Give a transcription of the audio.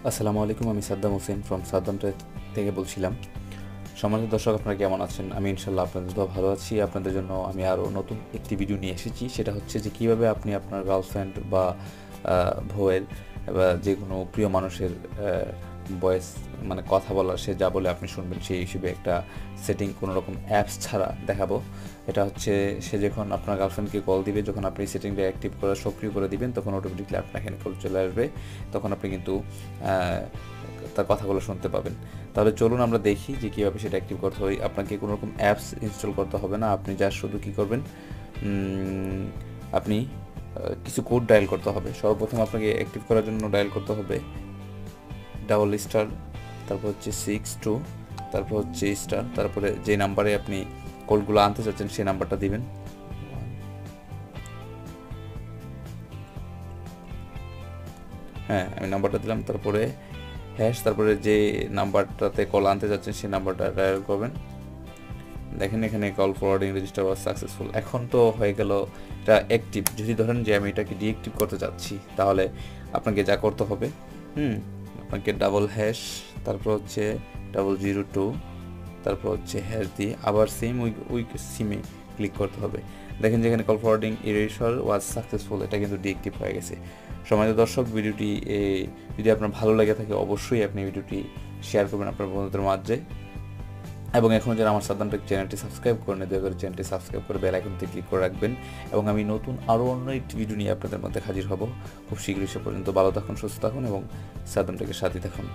আসসালামু আলাইকুম, আমি সাদ্দাম হোসেন ফ্রম সাদ্দাম থেকে বলছিলাম। সম্মানিত দর্শক, আপনারা কেমন আছেন? আমি ইনশাল্লাহ আপনাদের তো ভালো আছি। আপনাদের জন্য আমি আরও নতুন একটি ভিডিও নিয়ে এসেছি। সেটা হচ্ছে যে কীভাবে আপনি আপনার গার্লফ্রেন্ড বা বউয়ের বা যে কোনো প্রিয় মানুষের ভয়েস মানে কথা বলার, সে যা বলে আপনি শুনবেন সেই হিসেবে একটা সেটিং কোনো রকম অ্যাপস ছাড়া দেখাবো। এটা হচ্ছে সে যখন আপনার গার্লফ্রেন্ডকে কল দিবে, যখন আপনি সেটিংটা অ্যাক্টিভ করে সক্রিয় করে দিবেন, তখন অটোমেটিকলি আপনার এখানে কল চলে আসবে। তখন আপনি কিন্তু তার কথাগুলো শুনতে পাবেন। তাহলে চলুন আমরা দেখি যে কীভাবে সেটা অ্যাক্টিভ করতে হয়। আপনাকে কোনো রকম অ্যাপস ইনস্টল করতে হবে না। আপনি যা শুধু কী করবেন, আপনি কিছু কোড ডায়াল করতে হবে। সর্বপ্রথম আপনাকে অ্যাক্টিভ করার জন্য ডায়াল করতে হবে $, তারপর হচ্ছে 62, তারপর হচ্ছে স্টার, তারপরে যে নাম্বারে আপনি কলগুলো আনতে চাচ্ছেন সেই নাম্বারটা দিবেন। হ্যাঁ, আমি নাম্বারটা দিলাম, তারপরে হ্যাশ, তারপরে যে নাম্বারটাতে কল আনতে যাচ্ছেন সেই নাম্বারটা ডায়াল করবেন। দেখেন এখানে call forwarding register was successful. এখন তো হয়ে গেল এটা অ্যাক্টিভ। যদি ধরেন যে আমি এটাকে ডিঅ্যাক্টিভ করতে চাচ্ছি, তাহলে আপনাকে যা করতে হবে, আপনাকে $, তারপর হচ্ছে 002, তারপর হচ্ছে হ্যাশ দিয়ে আবার সেম ওই সিমে ক্লিক করতে হবে। দেখেন যেখানে কল ফরওয়ার্ডিং ইরেশার ওয়াজ সাকসেসফুল, এটা কিন্তু ডিঅ্যাক্টিভ হয়ে গেছে। সম্মানিত দর্শক, ভিডিওটি যদি আপনার ভালো লাগে থাকে, অবশ্যই আপনি ভিডিওটি শেয়ার করবেন আপনার বন্ধুদের মাঝে। এবং এখন যারা আমার সাদ্দাম টেক চ্যানেলটি সাবস্ক্রাইব করেন, দয়া করে চ্যানেলটি সাবস্ক্রাইব করে বেল আইকনটি ক্লিক করে রাখবেন। এবং আমি নতুন আরও অন্য একটি ভিডিও নিয়ে আপনাদের মধ্যে হাজির হব খুব শীঘ্রই। সে পর্যন্ত ভালো থাকুন, সুস্থ থাকুন এবং সাদ্দাম টেকের সাথে থাকুন।